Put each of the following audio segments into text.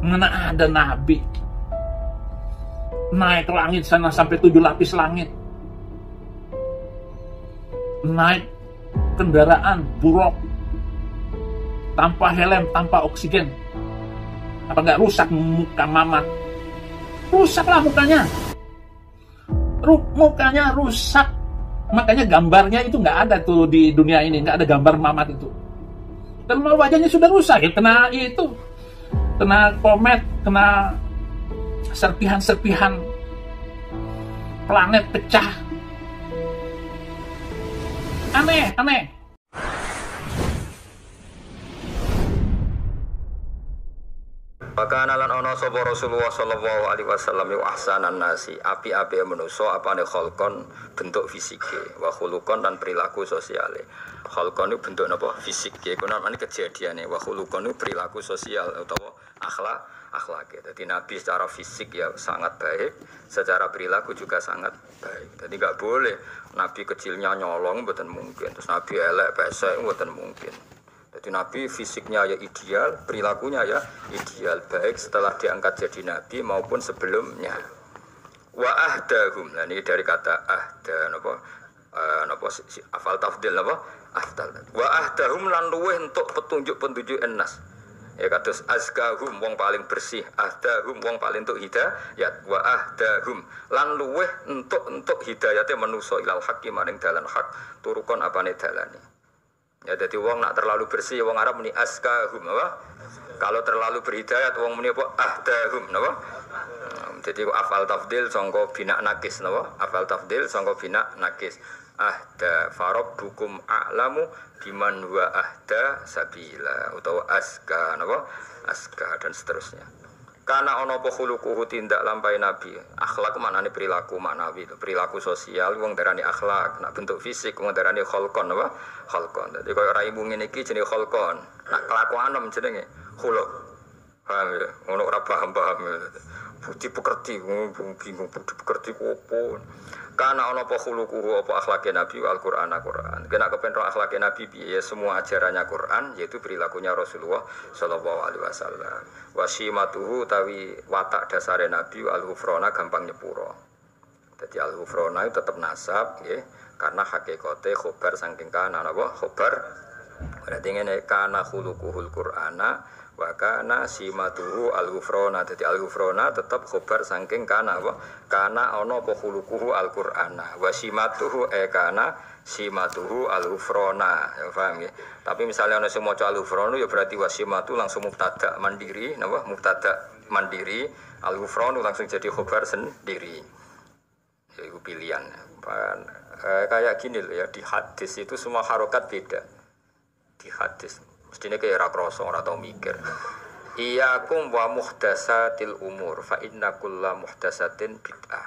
Mana ada nabi naik ke langit sana sampai 7 lapis langit, naik kendaraan buruk tanpa helm, tanpa oksigen. Apa nggak rusak muka Mamat? Rusaklah mukanya. Mukanya rusak. Makanya gambarnya itu nggak ada tuh di dunia ini, nggak ada gambar Mamat itu. Karena wajahnya sudah rusak ya, kena itu, kena komet, kena serpihan-serpihan planet pecah. Aneh. Bakana lan ana sapa Rasulullah sallallahu alaihi wasallam yu ahsanan nasi, api-api manusa apane kholqon bentuk fisike, wa khuluqon dan perilaku sosiale. Kholqon itu bentuk napa? Fisik. Iku namane kejadiane, wa khuluqon itu perilaku sosial utawa akhlak. Jadi Nabi secara fisik ya sangat baik, secara perilaku juga sangat baik. Jadi enggak boleh Nabi kecilnya nyolong mboten mungkin, terus Nabi elek pesek mboten mungkin. Jadi Nabi fisiknya ya ideal, perilakunya ya ideal, baik setelah diangkat jadi Nabi maupun sebelumnya. Wa ahdahum, nah ini dari kata ahda, afal tafdil napa? Afdal. Wa ahdahum lan luweh entuk petunjuk-petunjuk enas. Ya kados azkahum wong paling bersih, ahdahum wong paling entuk hidayat, wa ahdahum lan luweh entuk hidayate manusa ilal haqqi maring dalan hak, turukon apane dalane. Ya jadi wong nak terlalu bersih, wong Arab muni askahum, apa? Kalau terlalu berhidayat, wong muni apa? Ahdahum, apa? Jadi afal tafdil sangka bina nakis, apa? Afal tafdil sangka bina nakis. Ahda farabbukum a'lamu biman wa ahda sabila utawa aska, apa? Aska dan seterusnya. Karena ono apa khuluquhu tindak lampahi Nabi. Akhlak maknane perilaku maknawi, perilaku sosial wong darani akhlak, nak bentuk fisik wong darani kholqon apa? Kholqon. Dadi koyo raimu ngene iki jenenge kholqon. Nak kelakuanem jenenge khuluq. Paham ya? Ono ora paham-paham. Budi pekerti, bingung budi pekerti opo. Karena ono apa khuluquhu apa akhlake Nabi Al-Qur'an. Kena kepen ro akhlake Nabi piye semua ajarannya Quran yaitu perilakunya Rasulullah sallallahu alaihi wasallam. Wasimatuhu tawi watak dasare Nabi al-ghufrana gampang nyepuro. Jadi al-ghufrana itu tetap nasab nggih karena hakikate khobar saking kana napa khobar. Berarti ngene kana khuluquhul Qur'ana wa kana simatuhu al-ghufrana. Jadi al-ghufrana tetap khobar saking kana apa? Kana ana apa khuluquhu al-Qur'ana. Wa simatuhu kana simatuhu al-ghufrana. Ya paham ya? Tapi misalnya ana sing maca al-ghufranu ya berarti wasimatu langsung mubtada mandiri, napa? Mubtada mandiri, al-ghufranu langsung jadi khobar sendiri. Ya itu pilihan. Kayak gini loh ya, di hadis itu semua harokat beda. Di hadis mestinya kayak ra kroso ora tau mikir. Iyyakum wa muhdatsatil umur fa inna kulla muhdatsatin bid'ah.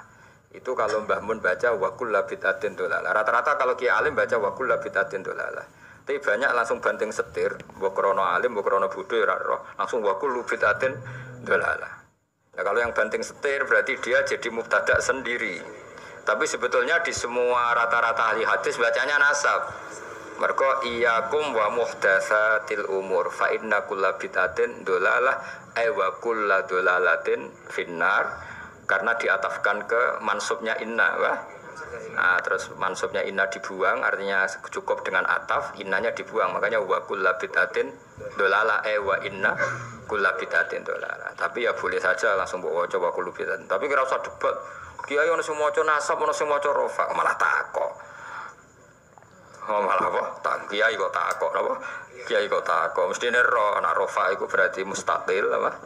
Itu kalau Mbah Mun baca wa kullu bid'atin dolalah. Rata-rata kalau Kiai Alim baca wa kullu bid'atin dolalah. Tapi banyak langsung banting setir, mbok krono alim, mbok krono bodho ora roh, langsung wa kullu bid'atin dolalah. Nah, kalau yang banting setir berarti dia jadi mubtada sendiri. Tapi sebetulnya di semua rata-rata ahli hadis bacanya nasab. Mergo iyyakum wa muhdatsatil umur fa inna kulla bid'atin dolalah ay wa kullu dolalatin finnar. Karena diatafkan ke mansubnya inna, wah. Nah, terus mansubnya inna dibuang, artinya cukup dengan ataf, innanya dibuang, makanya wa kullu bid'atin dolala wa inna kullu bid'atin dolala. Tapi ya boleh saja langsung bawa coba kullu bid'atin. Tapi kira usah debat. Kiai ono sing maca nasab, ono sing maca rafa, malah takok. Oh malah apa? Tak kiai kok takok apa? Kiai kok takok. Mestine ro nek rafa iku berarti mustaqil apa?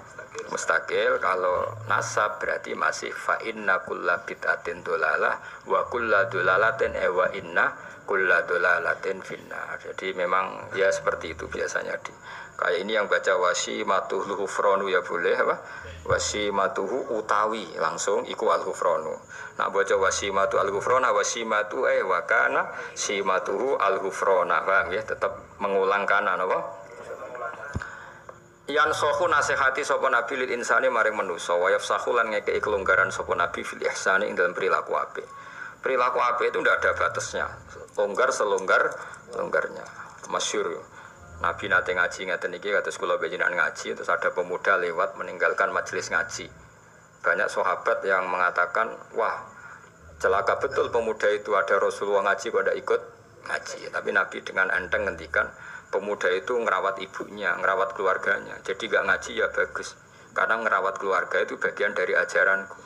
Mustaqil. Kalau nasab berarti masih fa inna kullu bid'atin dolalah wa kullu dolalatin wa inna kullu dolalatin finnar. Jadi memang ya seperti itu biasanya di kayak ini yang baca wasimatuhu ghufranu ya boleh apa? Wasimatuhu utawi langsung iku al-ghufranu. Nak baca wasimatu al-ghufrana wasimatu wa kana simatuhu al-ghufrana. Paham ya? Tetap mengulang kana apa? Yan sohu nasihati sapa nabi lil insani maring manusa wa yafsahu lan ngekeki kelonggaran sapa nabi fil ihsani ing dalam perilaku apik. Perilaku apik itu ndak ada batasnya. Longgar selonggar longgarnya. Masyhur. Nabi nate ngaji ngeten iki kados kula panjenengan ngaji terus ada pemuda lewat meninggalkan majelis ngaji. Banyak sahabat yang mengatakan, "Wah, celaka betul pemuda itu, ada Rasulullah ngaji kok tidak ikut ngaji." Tapi Nabi dengan enteng ngendikan, pemuda itu ngerawat ibunya, ngerawat keluarganya. Jadi gak ngaji ya bagus. Karena ngerawat keluarga itu bagian dari ajaranku.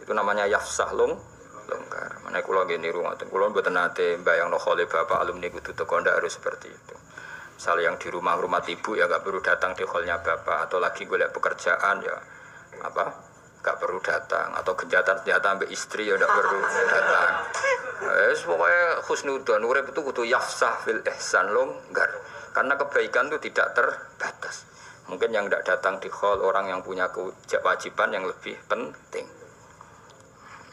Itu namanya yafsah longgar. Mana kula nggih niru ngoten. Kula mboten nate mbayangno khole bapak alumni kudu teko ndak harus seperti itu. Misalnya yang di rumah ibu ya gak perlu datang di hallnya bapak, atau lagi golek pekerjaan ya gak perlu datang, atau genjatan ambil istri ya gak perlu datang. Pokoknya husnudon urip itu kudu yafsah fil ihsan longgar. Karena kebaikan itu tidak terbatas. Mungkin yang tidak datang di hall orang yang punya kewajiban yang lebih penting.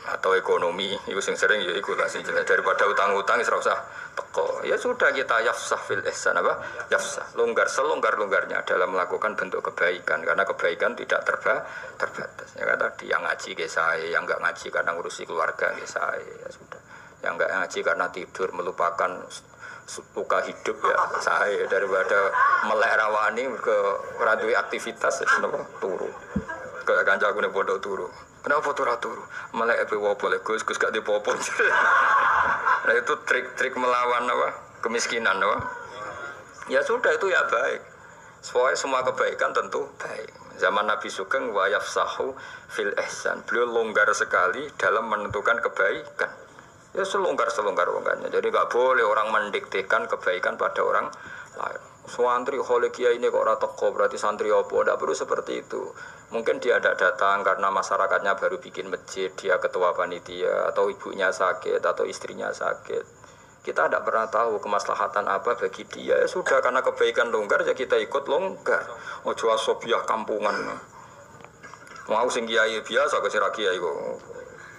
Atau ekonomi, itu yang sering ya ikut lah daripada utang-utang ora usah teko. Ya sudah kita yafsah fil ihsan yafsah, longgar selonggar-longgarnya dalam melakukan bentuk kebaikan karena kebaikan tidak terbatas. Ya kan tadi yang ngaji ke saya, yang enggak ngaji karena ngurusi keluarga ke saya, ya sudah. Yang enggak ngaji karena tidur melupakan luka hidup ya saya, daripada melek rawani ke ora duwe aktivitas napa turu. Kayak kancaku nek pondok turu. Kenapa turu? Malah epewo boleh Gus gak dipopo. Nah itu trik-trik melawan kemiskinan Ya sudah itu ya baik. Semua kebaikan tentu baik. Zaman Nabi Sugeng wa yafsahu fil ihsan. Beliau longgar sekali dalam menentukan kebaikan. Ya selonggar-longgarnya. Jadi enggak boleh orang mendiktekan kebaikan pada orang lain. Santri khole kiai ini kok ora teko berarti santri apa? Tidak perlu seperti itu. Mungkin dia tidak datang karena masyarakatnya baru bikin masjid, dia ketua panitia, atau ibunya sakit, atau istrinya sakit. Kita tidak pernah tahu kemaslahatan apa bagi dia. Ya sudah, karena kebaikan longgar ya kita ikut longgar. Ojo asobiah kampungan. Mau sing kiai biasa ke sira kiai kok.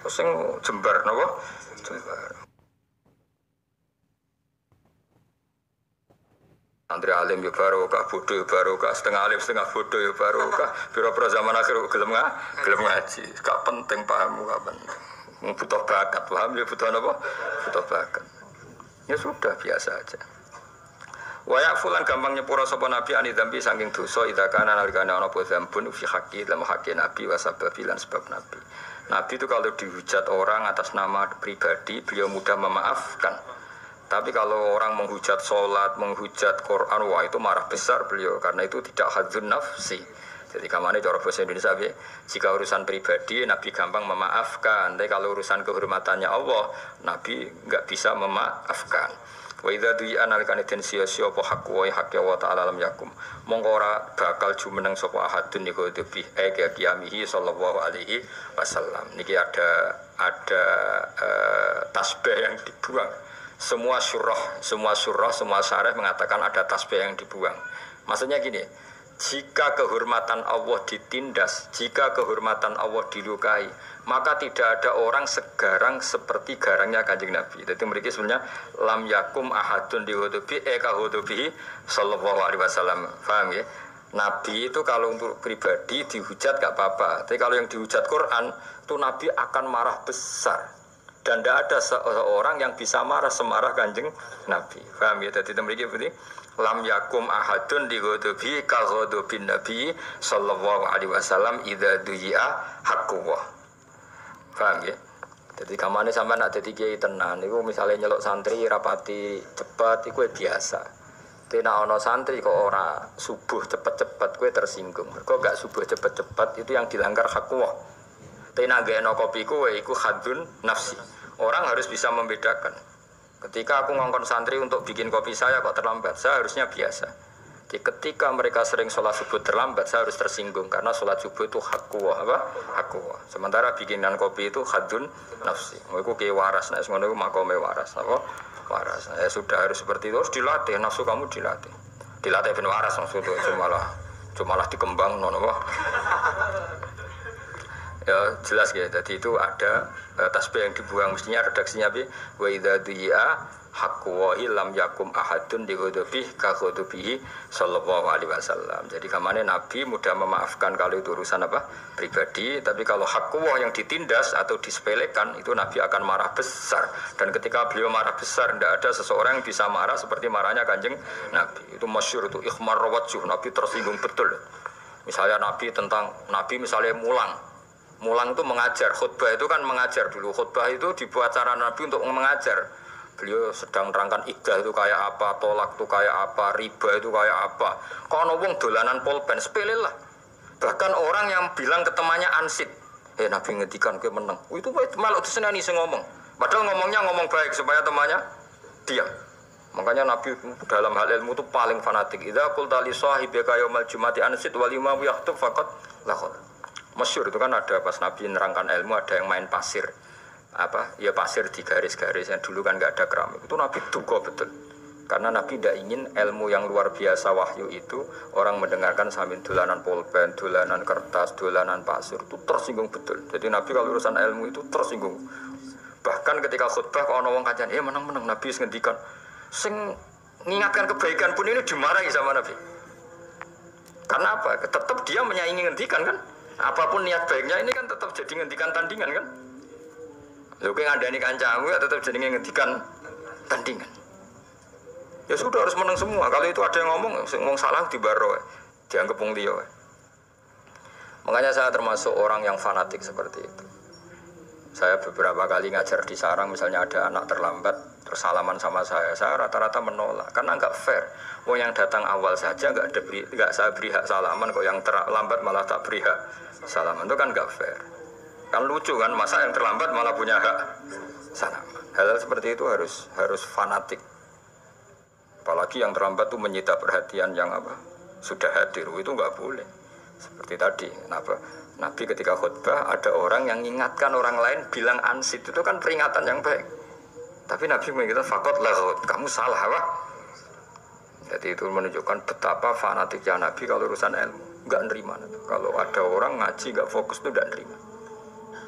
Sing jembar napa? Jembar. Santri alim ya barokah, bodoh ya barokah, setengah alim setengah bodoh ya barokah. Biro-biro zaman akhir gelem ngaji. Gak penting pahammu, gak penting. Butuh bakat, paham ya butuh apa? Butuh bakat. Ya sudah biasa aja. Wayak fulan gampang nyepuro sapa nabi ani dzambi saking dosa ida kana nalikane ana apa dzambun fi haqqi dalam haqqi nabi wa sababilan sebab nabi. Nabi itu kalau dihujat orang atas nama pribadi, beliau mudah memaafkan. Tapi kalau orang menghujat sholat, menghujat Quran, wah itu marah besar beliau. Karena itu tidak hadzun nafsi. Jadi kamane cara bahasa Indonesia, jika urusan pribadi, Nabi gampang memaafkan. Tapi kalau urusan kehormatannya Allah, Nabi enggak bisa memaafkan. Wa idza du'a nalikane den sia-sia apa hak wa hak ya wa ta'ala lam yakum. Monggo ora bakal jumeneng sapa ahadun niku debi qiyamihi sallallahu alaihi wasallam. Niki ada tasbih yang dibuang. Semua syarah mengatakan ada tasbih yang dibuang. Maksudnya gini, jika kehormatan Allah ditindas, jika kehormatan Allah dilukai, maka tidak ada orang segarang seperti garangnya Kanjeng Nabi. Jadi mereka sebenarnya lam yakum ahadun dihudubi hudubihi sallallahu alaihi wasallam. Paham ya? Nabi itu kalau untuk pribadi dihujat gak apa-apa. Tapi kalau yang dihujat Quran, itu Nabi akan marah besar. Dan tidak ada seorang yang bisa marah semarah Kanjeng Nabi. Paham ya? Jadi mereka berarti lam yakum ahadun dighadabi ka ghadabin Nabi sallallahu alaihi wasallam idza du'a haqqullah. Paham ya? Jadi kamane sampean nak dadi kiai tenan niku misale nyeluk santri rapati cepat iku biasa. Tena ana santri kok ora subuh cepet-cepet kowe tersinggung. Kok gak subuh cepet-cepet itu yang dilanggar haqqullah. Tena geno kopi kowe iku hadun nafsi. Orang harus bisa membedakan. Ketika aku ngongkon santri untuk bikin kopi saya kok terlambat, saya harusnya biasa. Jadi ketika mereka sering sholat subuh terlambat, saya harus tersinggung karena sholat subuh itu hakwa, hakwa. Sementara bikinan kopi itu hadun nafsi. Aku kayak waras, nah semuanya makome waras, apa? Waras. Ya sudah harus seperti itu, harus dilatih. Nafsu kamu dilatih. Dilatih ben waras maksudnya, cumalah dikembang, apa? Ya jelas ya. Jadi itu ada tasbih yang dibuang mestinya redaksinya bi wa idza du'a haqqu wa lam yakum ahadun di ghadabi ka ghadabihi sallallahu alaihi wasallam. Jadi kamane Nabi mudah memaafkan kalau itu urusan apa pribadi, tapi kalau haqqu yang ditindas atau disepelekan itu Nabi akan marah besar. Dan ketika beliau marah besar tidak ada seseorang yang bisa marah seperti marahnya Kanjeng Nabi. Itu masyhur itu ikhmar wajh, Nabi tersinggung betul. Misalnya Nabi misalnya mulang itu mengajar, khutbah itu kan mengajar dulu. Khutbah itu dibuat cara Nabi untuk mengajar. Beliau sedang nerangkan idah itu kayak apa, tolak itu kayak apa, riba itu kayak apa. Kalau wong dolanan pulpen sepele lah. Bahkan orang yang bilang ke temannya ansit, Nabi ngedikan gue menang. Itu malah disenani sing ngomong. Padahal ngomongnya ngomong baik supaya temannya diam. Makanya Nabi dalam hal ilmu itu paling fanatik. Idza qulta li sahibika yaumal jumati ansit wal imamu yahtub faqat lahul. Masyhur itu kan ada pas Nabi nerangkan ilmu ada yang main pasir. Pasir di garis-garis yang dulu kan nggak ada keramik. Itu Nabi duga betul. Karena Nabi tidak ingin ilmu yang luar biasa wahyu itu orang mendengarkan sambil dolanan pulpen, dolanan kertas, dolanan pasir itu tersinggung betul. Jadi Nabi kalau urusan ilmu itu tersinggung. Bahkan ketika khutbah kalau orang kajian, menang-menang Nabi ngendikan sing mengingatkan kebaikan pun ini dimarahi sama Nabi. Karena apa? Tetap dia menyaingi ngendikan kan? Apapun niat baiknya ini kan tetap jadi ngendikan tandingan kan? Lho kowe ngandani kancamu ya tetap jadi ngendikan tandingan. Ya sudah harus menang semua. Kalau itu ada yang ngomong salah dibaro, dianggap wong liya. Makanya saya termasuk orang yang fanatik seperti itu. Saya beberapa kali ngajar di sarang, misalnya ada anak terlambat, tersalaman sama saya rata-rata menolak karena nggak fair. Yang datang awal saja nggak saya beri hak salaman, kok yang terlambat malah tak beri hak salaman, itu kan nggak fair. Kan lucu kan, masa yang terlambat malah punya hak salaman. Hal seperti itu harus fanatik. Apalagi yang terlambat itu menyita perhatian yang sudah hadir, itu nggak boleh. Seperti tadi, Nabi ketika khutbah ada orang yang mengingatkan orang lain bilang ansit, itu kan peringatan yang baik. Tapi Nabi mengatakan fakot lahut, kamu salah apa? Jadi itu menunjukkan betapa fanatiknya Nabi kalau urusan ilmu, nggak nerima. Kalau ada orang ngaji nggak fokus itu nggak nerima.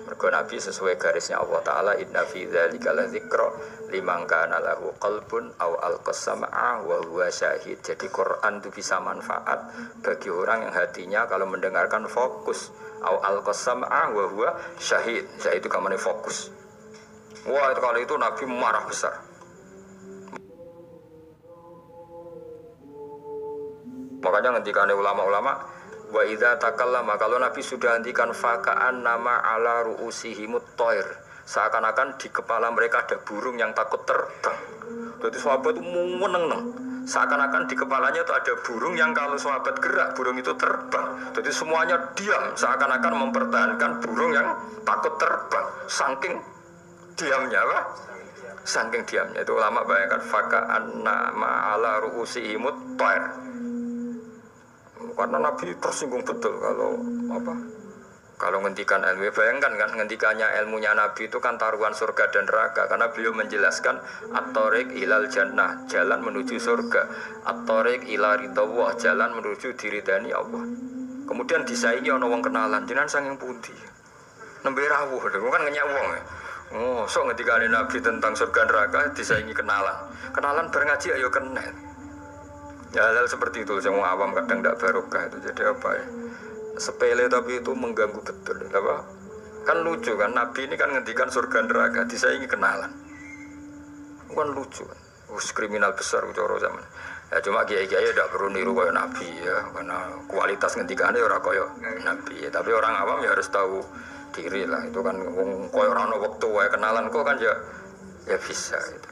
Mergo Nabi sesuai garisnya Allah Ta'ala, inna fi dzalika ladzikra liman kana lahu qalbun aw alqasama'a wa huwa syahid. Jadi Quran itu bisa manfaat bagi orang yang hatinya kalau mendengarkan fokus, aw alqasama'a wa huwa syahid. Syahid itu kamane fokus. Wah, itu kali itu Nabi marah besar. Makanya ngendikane ulama-ulama, wa idza takallama, kalau Nabi sudah hentikan faka'an nama ala ru'usihimut toir, seakan-akan di kepala mereka ada burung yang takut terbang. Jadi sahabat itu meneng-neng, seakan-akan di kepalanya itu ada burung yang kalau sahabat gerak burung itu terbang. Jadi semuanya diam, seakan-akan mempertahankan burung yang takut terbang. Saking diamnya saking diamnya itu ulama bayangkan faka'an nama ala ru'usihimut toir. Karena Nabi tersinggung betul kalau ngendikan ilmu. Bayangkan kan ngendikannya ilmunya Nabi itu kan taruhan surga dan neraka, karena beliau menjelaskan at-thariq ilal jannah, jalan menuju surga, at-thariq ila ridawah, jalan menuju diridani Allah. Kemudian disaingi ana wong kenalan, jenengan saking pundi? Nembe rawuh, kan ngenyak wong. So ngendikane Nabi tentang surga neraka disaingi kenalan. Kenalan bareng ngaji ayo kenal. Ya hal seperti itu, semua awam kadang tidak barokah itu. Jadi sepele tapi itu mengganggu betul. Kan lucu kan, Nabi ini kan ngendikan surga neraka, disaingi kenalan. Kan lucu kan, kriminal besar ucoro zaman. Ya cuma kiai-kiai tidak perlu niru kayak Nabi ya, karena kualitas ngendikannya orang kayak Nabi. Tapi orang awam ya harus tahu diri lah. Itu kan kayak orang waktu kenalan kok kan ya bisa. Gitu.